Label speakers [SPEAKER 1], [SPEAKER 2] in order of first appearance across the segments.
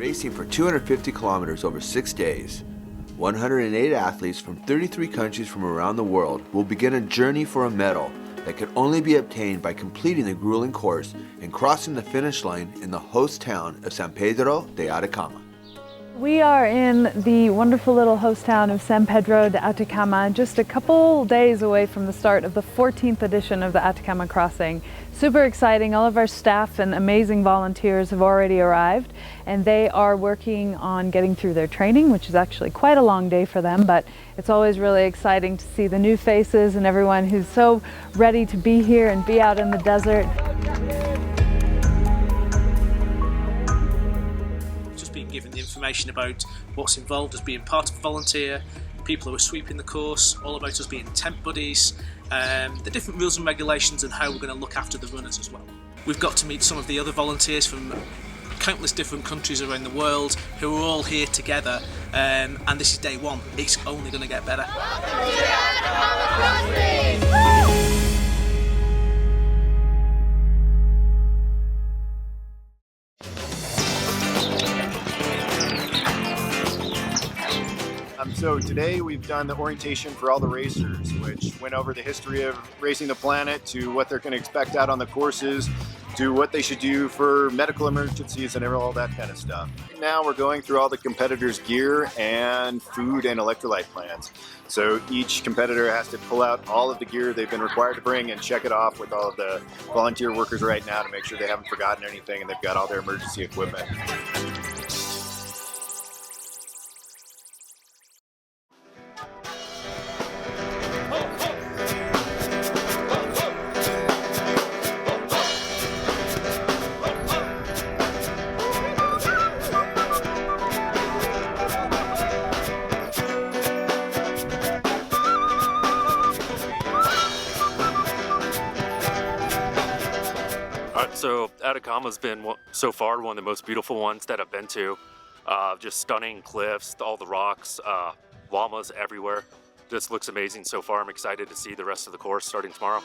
[SPEAKER 1] Racing for 250 kilometers over 6 days, 108 athletes from 33 countries from around the world will begin a journey for a medal that can only be obtained by completing the grueling course and crossing the finish line in the host town of San Pedro de Atacama.
[SPEAKER 2] We are in the wonderful little host town of San Pedro de Atacama, just a couple days away from the start of the 14th edition of the Atacama Crossing. Super exciting. All of our staff and amazing volunteers have already arrived, and they are working on getting through their training, which is actually quite a long day for them, but it's always really exciting to see the new faces and everyone who's so ready to be here and be out in the desert.
[SPEAKER 3] Given the information about what's involved as being part of a volunteer, people who are sweeping the course, all about us being tent buddies, the different rules and regulations and how we're going to look after the runners as well. We've got to meet some of the other volunteers from countless different countries around the world who are all here together, and this is day one. It's only going to get better.
[SPEAKER 4] So today we've done the orientation for all the racers, which went over the history of Racing the Planet to what they're going to expect out on the courses, to what they should do for medical emergencies and all that kind of stuff. Now we're going through all the competitors' gear and food and electrolyte plans. So each competitor has to pull out all of the gear they've been required to bring and check it off with all of the volunteer workers right now to make sure they haven't forgotten anything and they've got all their emergency equipment.
[SPEAKER 5] 'So Atacama's been so far one of the most beautiful ones that I've been to. Just stunning cliffs, all the rocks, llamas everywhere. Just looks amazing so far. I'm excited to see the rest of the course starting tomorrow.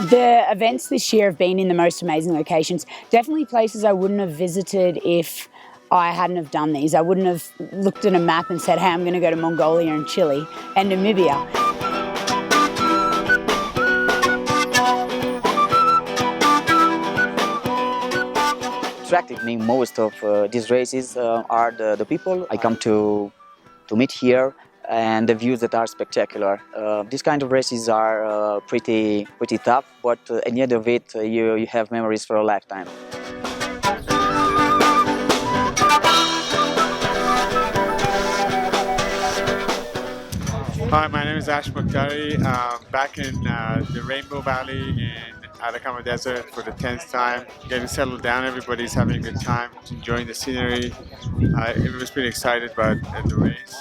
[SPEAKER 6] The events this year have been in the most amazing locations. Definitely places I wouldn't have visited if I hadn't have done these. I wouldn't have looked at a map and said, hey, I'm going to go to Mongolia and Chile and Namibia.
[SPEAKER 7] Attracted me most of these races are the people I come to meet here and the views that are spectacular. These kind of races are pretty tough, but at the end of it you have memories for a lifetime.
[SPEAKER 8] Hi, my name is Ash Mukhtari. Back in the Rainbow Valley in Atacama Desert for the 10th time. Getting settled down, everybody's having a good time, enjoying the scenery. Everyone's pretty excited about the race.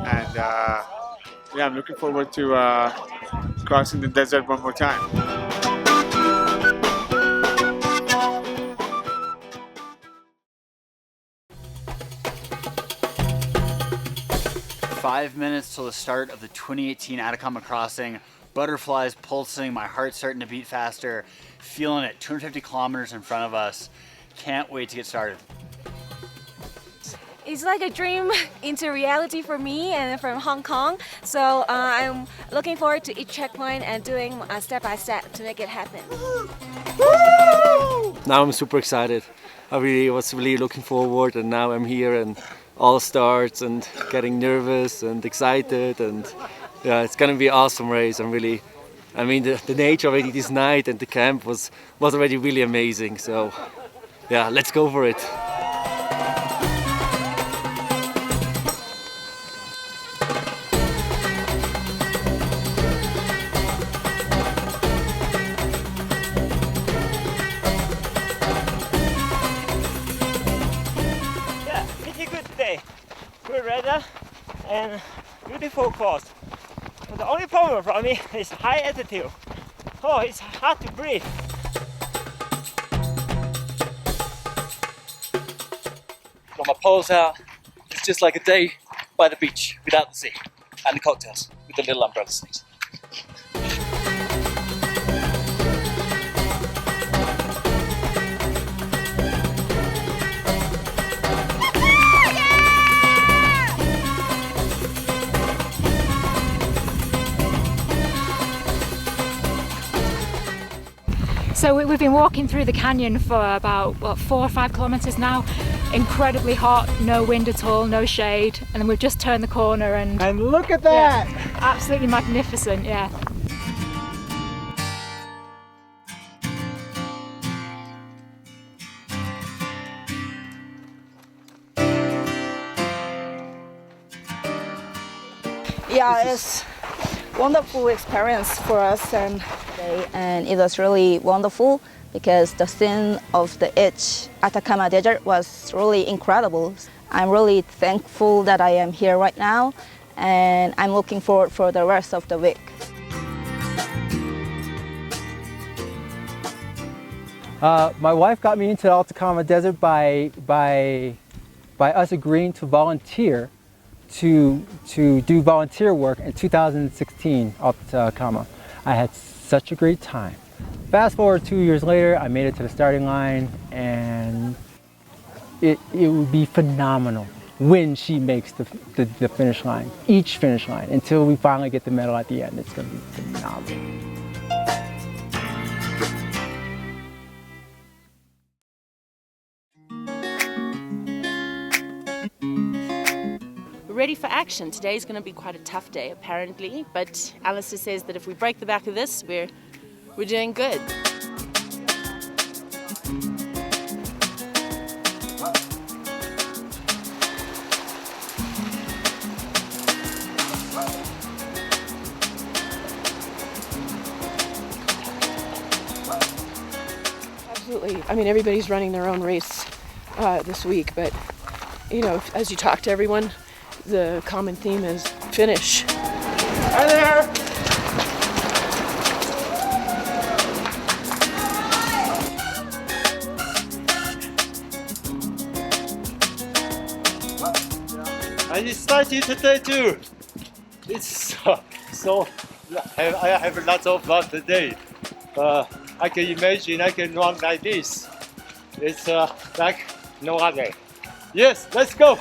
[SPEAKER 8] And yeah, I'm looking forward to crossing the desert one more time.
[SPEAKER 9] Five minutes till the start of the 2018 Atacama Crossing. Butterflies pulsing, my heart's starting to beat faster. Feeling it, 250 kilometers in front of us. Can't wait to get started.
[SPEAKER 10] It's like a dream into reality for me and from Hong Kong. So I'm looking forward to each checkpoint and doing step by step to make it happen.
[SPEAKER 11] Now I'm super excited. I was really looking forward, and now I'm here and all starts and getting nervous and excited, and yeah, it's gonna be an awesome race. I mean the nature already this night and the camp was already really amazing. So yeah, let's go for it.
[SPEAKER 12] Good weather and beautiful course. But the only problem for me is high altitude. Oh, it's hard to breathe.
[SPEAKER 11] Got my poles out. It's just like a day by the beach without the sea and the cocktails with the little umbrella sleeves.
[SPEAKER 13] So we've been walking through the canyon for about, what, 4 or 5 kilometers now. Incredibly hot, no wind at all, no shade, and then we've just turned the corner and
[SPEAKER 12] look at that!
[SPEAKER 13] Yeah, absolutely magnificent, yeah.
[SPEAKER 14] Yeah, it's wonderful experience for us, and it was really wonderful because the scene of the Atacama Desert was really incredible. I'm really thankful that I am here right now, and I'm looking forward for the rest of the week.
[SPEAKER 15] My wife got me into the Atacama Desert by us agreeing to volunteer to do volunteer work in 2016 at Atacama. I had such a great time. Fast forward 2 years later, I made it to the starting line, and it would be phenomenal when she makes the finish line, each finish line, until we finally get the medal at the end. It's going to be phenomenal.
[SPEAKER 16] Ready for action. Today's going to be quite a tough day apparently, but Alistair says that if we break the back of this, we're doing good.
[SPEAKER 17] Absolutely. I mean, everybody's running their own race this week, but you know, as you talk to everyone, the common theme is finish.
[SPEAKER 12] Hi there!
[SPEAKER 18] I started today too. It's so I have lots of fun today. I can imagine I can run like this. It's like no other. Yes, let's go.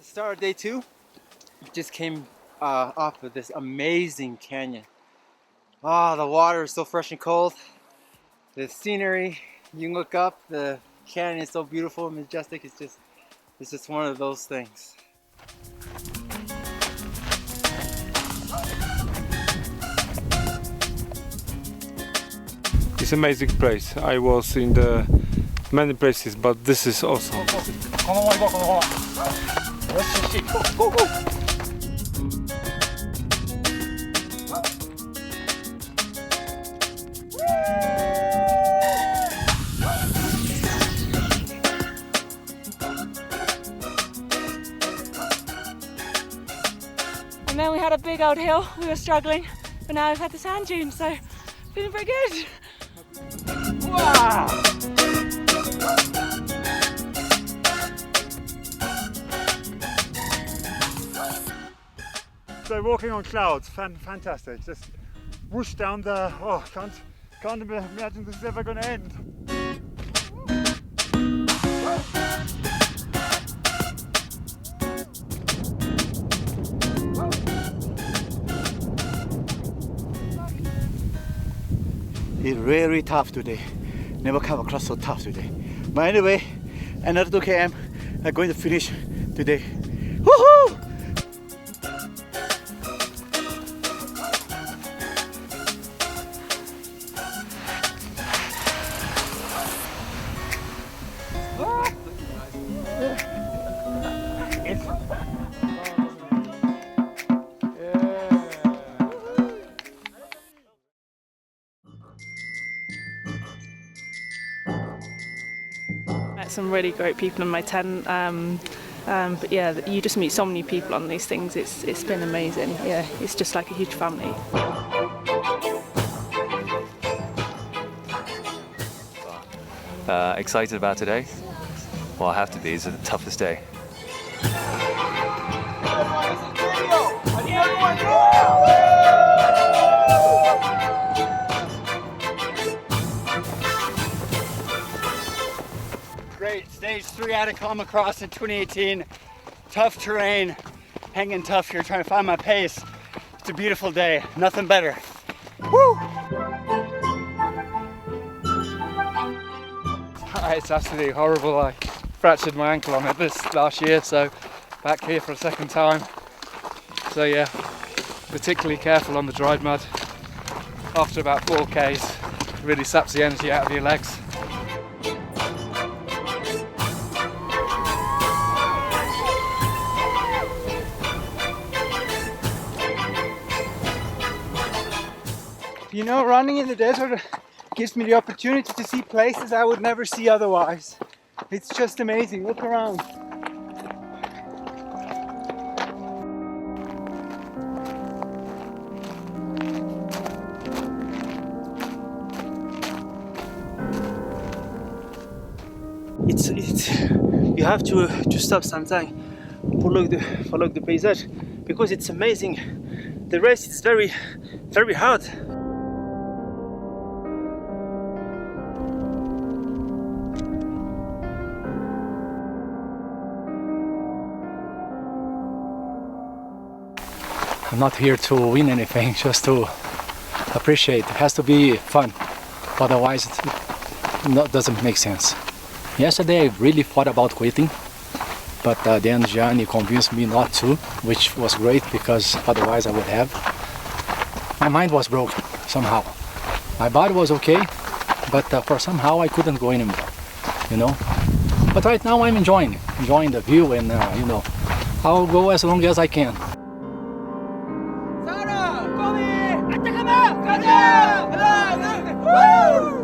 [SPEAKER 15] Start of day 2, just came off of this amazing canyon. The water is so fresh and cold. The scenery, you can look up, the canyon is so beautiful and majestic. It's just one of those things.
[SPEAKER 19] It's an amazing place. I was in the many places, but this is awesome.
[SPEAKER 12] Go, go!
[SPEAKER 16] And then we had a big old hill. We were struggling, but now we've had the sand dunes, so feeling pretty good.
[SPEAKER 12] Wow! So walking on clouds, fantastic. Just whoosh down the, can't imagine this is ever going to end.
[SPEAKER 20] It's very tough today. Never come across so tough today. But anyway, another 2 km. I'm going to finish today. Woohoo!
[SPEAKER 17] Met some really great people in my tent, but yeah, you just meet so many people on these things. It's been amazing. Yeah, it's just like a huge family.
[SPEAKER 21] Excited about today? Well, I have to be. It's the toughest day.
[SPEAKER 9] Great, stage 3 Atacama Crossing 2018. tough terrain, hanging tough here, trying to find my pace. It's a beautiful day, nothing better. Woo!
[SPEAKER 1] It's absolutely horrible. I fractured my ankle on it this last year, so back here for a second time. So yeah, particularly careful on the dried mud. After about 4Ks, it really saps the energy out of your legs.
[SPEAKER 22] You know, running in the desert gives me the opportunity to see places I would never see otherwise. It's just amazing. Look around.
[SPEAKER 3] It's you have to stop sometime, follow the paysage, because it's amazing. The race is very hard.
[SPEAKER 23] I'm not here to win anything, just to appreciate. It has to be fun, otherwise it doesn't make sense. Yesterday I really thought about quitting, but then Gianni convinced me not to, which was great because otherwise I would have. My mind was broken somehow. My body was okay, but for somehow I couldn't go anymore, you know. But right now I'm enjoying the view, and you know, I'll go as long as I can.
[SPEAKER 22] Sahara! Gobi! Atacama! Woo!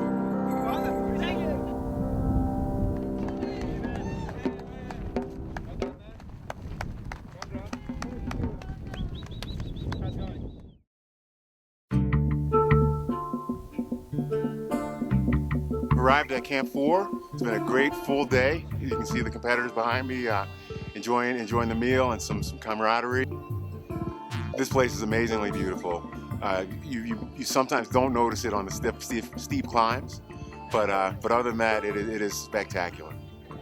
[SPEAKER 24] Arrived at Camp 4. It's been a great full day. You can see the competitors behind me enjoying the meal and some camaraderie. This place is amazingly beautiful. You sometimes don't notice it on the steep climbs, but other than that, it is spectacular.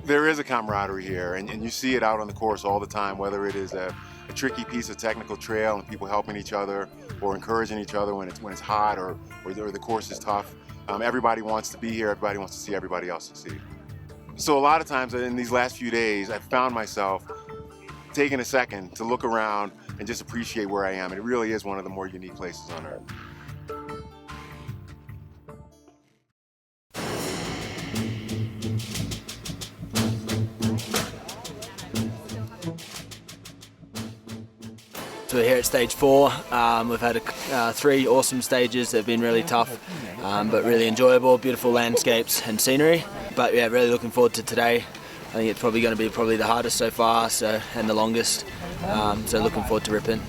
[SPEAKER 24] There is a camaraderie here, and you see it out on the course all the time, whether it is a tricky piece of technical trail and people helping each other or encouraging each other when it's hot or the course is tough. Everybody wants to be here, everybody wants to see everybody else succeed. So a lot of times in these last few days, I've found myself taking a second to look around and just appreciate where I am. And it really is one of the more unique places on Earth.
[SPEAKER 25] So we're here at stage 4. We've had 3 awesome stages that have been really tough, but really enjoyable, beautiful landscapes and scenery. But yeah, really looking forward to today. I think it's probably going to be the hardest so far, and the longest. So looking forward to ripping.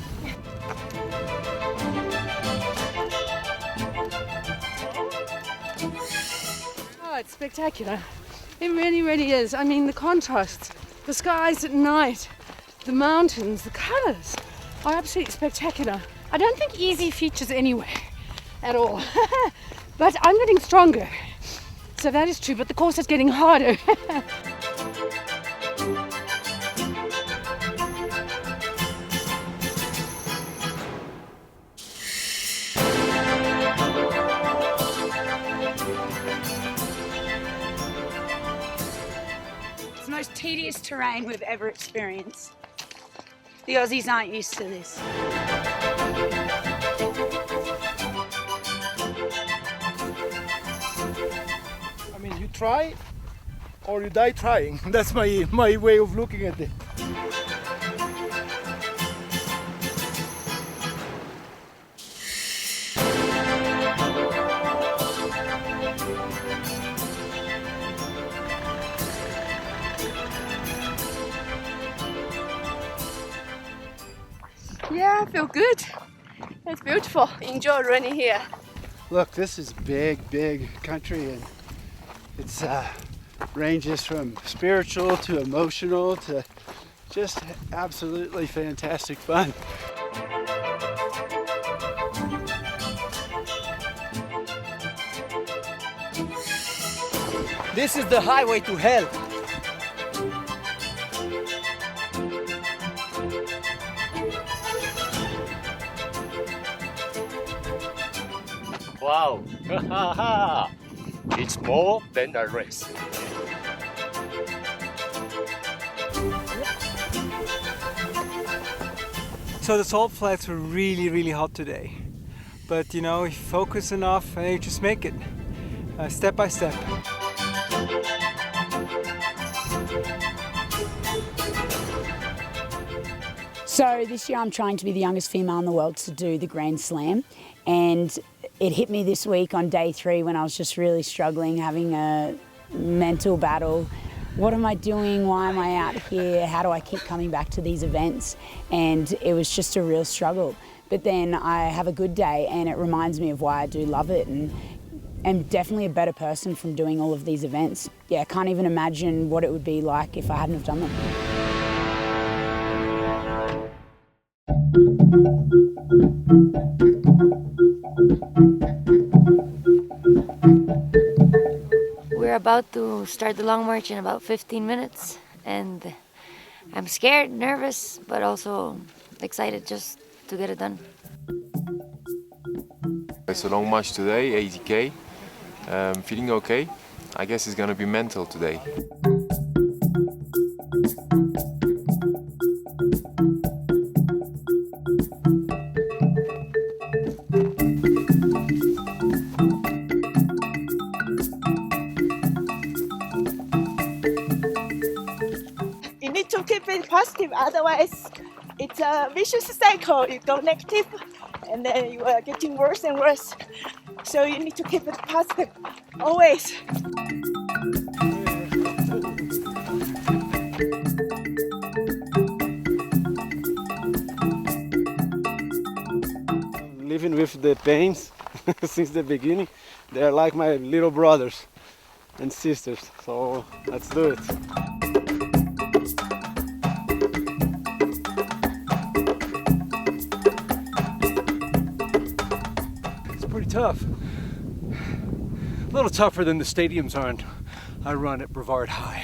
[SPEAKER 26] Oh, it's spectacular. It really, really is. I mean, the contrast, the skies at night, the mountains, the colours are absolutely spectacular. I don't think easy features anywhere at all, but I'm getting stronger. So that is true, but the course is getting harder.
[SPEAKER 6] It's the most tedious terrain we've ever experienced. The Aussies aren't used to this.
[SPEAKER 22] I mean, you try or you die trying. That's my way of looking at it.
[SPEAKER 26] Yeah, I feel good. It's beautiful. Enjoy running here.
[SPEAKER 22] Look, this is big country, and it's ranges from spiritual to emotional to just absolutely fantastic fun.
[SPEAKER 27] This is the highway to hell.
[SPEAKER 18] Wow! It's more than a race.
[SPEAKER 2] So the salt flats were really hot today. But you know, if you focus enough, you just make it. Step by step.
[SPEAKER 6] So this year I'm trying to be the youngest female in the world to do the Grand Slam, and it hit me this week on day 3 when I was just really struggling, having a mental battle. What am I doing? Why am I out here? How do I keep coming back to these events? And it was just a real struggle. But then I have a good day and it reminds me of why I do love it, and I'm definitely a better person from doing all of these events. Yeah, I can't even imagine what it would be like if I hadn't have done them.
[SPEAKER 4] We're about to start the long march in about 15 minutes, and I'm scared, nervous, but also excited just to get it done.
[SPEAKER 21] It's a long march today, 80k. Feeling okay. I guess it's gonna be mental today.
[SPEAKER 5] You need to keep it positive, otherwise it's a vicious cycle. You go negative and then you are getting worse and worse. So you need to keep it positive, always.
[SPEAKER 22] Living with the pains since the beginning. They're like my little brothers and sisters, so let's do it. It's pretty tough. A little tougher than the stadiums I run at Brevard High.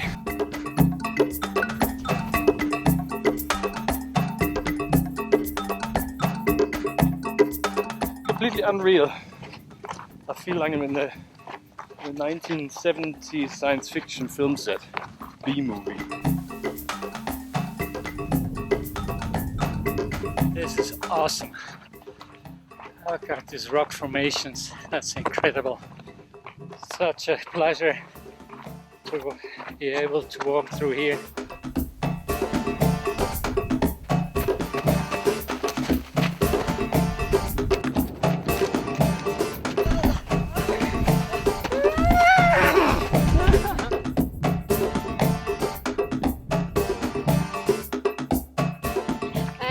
[SPEAKER 22] Completely unreal. I feel like I'm in the 1970s science fiction film set, B-movie.
[SPEAKER 7] This is awesome. Look at these rock formations, that's incredible. Such a pleasure to be able to walk through here.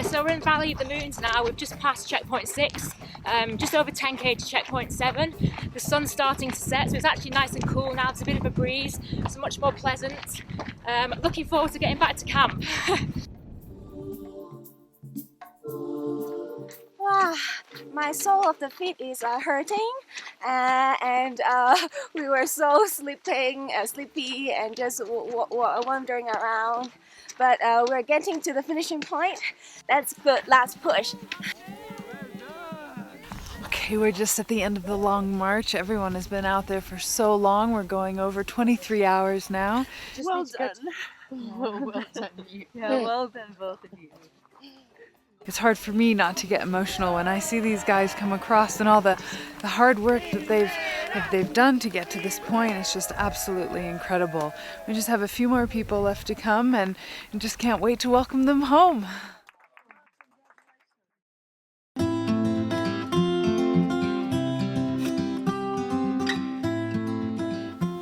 [SPEAKER 13] So we're in the Valley of the Moons now. We've just passed checkpoint 6, just over 10k to checkpoint 7. The sun's starting to set, so it's actually nice and cool now. It's a bit of a breeze, so much more pleasant. Looking forward to getting back to camp.
[SPEAKER 8] Wow, my sole of the feet is hurting, and we were so sleepy and just wandering around. But we're getting to the finishing point. That's good, last push.
[SPEAKER 10] Okay, we're just at the end of the long march. Everyone has been out there for so long. We're going over 23 hours now.
[SPEAKER 8] Well done.
[SPEAKER 10] Well done, you.
[SPEAKER 8] Yeah, well done, both of you.
[SPEAKER 10] It's hard for me not to get emotional when I see these guys come across and all the hard work that they've done to get to this point. It's just absolutely incredible. We just have a few more people left to come and just can't wait to welcome them home.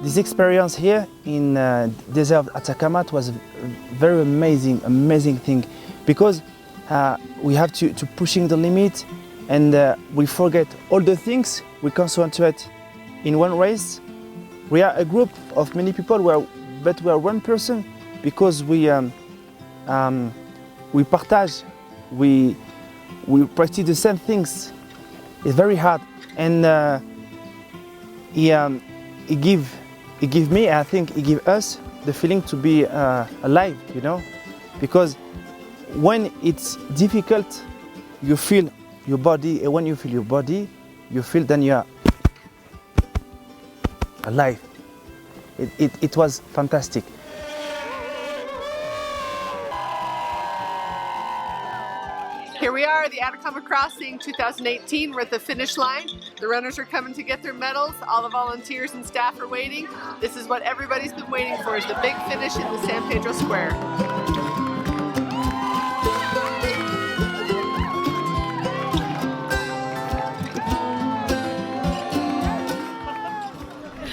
[SPEAKER 27] This experience here in Desert of Atacama was a very amazing thing, because we have to pushing the limit, and we forget all the things. We concentrate in one race. We are a group of many people, but we are one person, because we partage, we practice the same things. It's very hard, and he give me, I think he give us the feeling to be alive, you know, because when it's difficult, you feel your body, and when you feel your body, you feel then you are alive. It was fantastic.
[SPEAKER 11] Here we are, the Atacama Crossing 2018. We're at the finish line. The runners are coming to get their medals. All the volunteers and staff are waiting. This is what everybody's been waiting for, is the big finish in the San Pedro Square.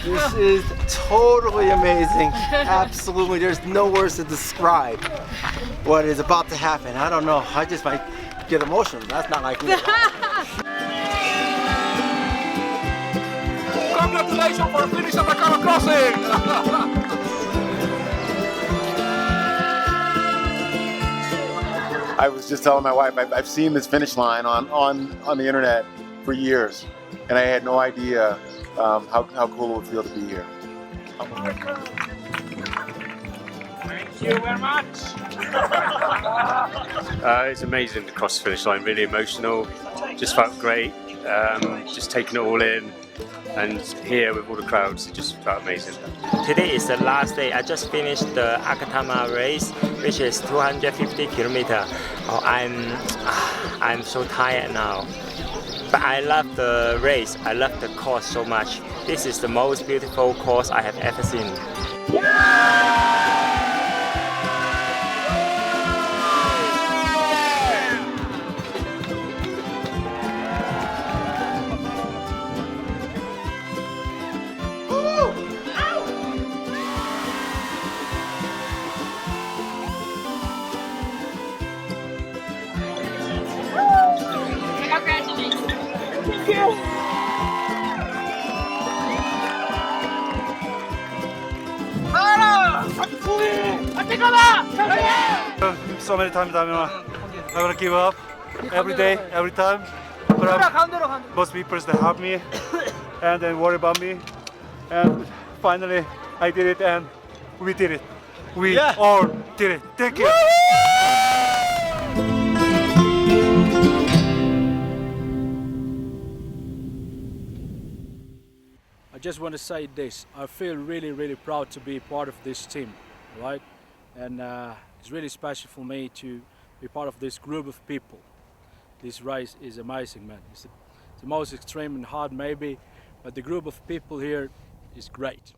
[SPEAKER 12] This is totally amazing. Absolutely, there's no words to describe what is about to happen. I don't know, I just might get emotional. That's not like me.
[SPEAKER 14] Congratulations for finishing Atacama Crossing!
[SPEAKER 24] I was just telling my wife, I've seen this finish line on the internet for years, and I had no idea how cool it would feel to be here.
[SPEAKER 14] Thank you very much!
[SPEAKER 15] It's amazing to cross the finish line, really emotional, just felt great, just taking it all in, and here with all the crowds, it just felt amazing.
[SPEAKER 16] Today is the last day. I just finished the Atacama Race, which is 250 kilometers. Oh, I'm so tired now. But I love the race, I love the course so much. This is the most beautiful course I have ever seen.
[SPEAKER 14] Congratulations! Thank you!
[SPEAKER 19] So many times I'm gonna give up every day, every time. But most people that help me and then worry about me. And finally I did it, and we did it. We all did it. Thank you.
[SPEAKER 20] I just want to say this. I feel really proud to be part of this team, right? And it's really special for me to be part of this group of people. This race is amazing, man. It's the most extreme and hard maybe, but the group of people here is great.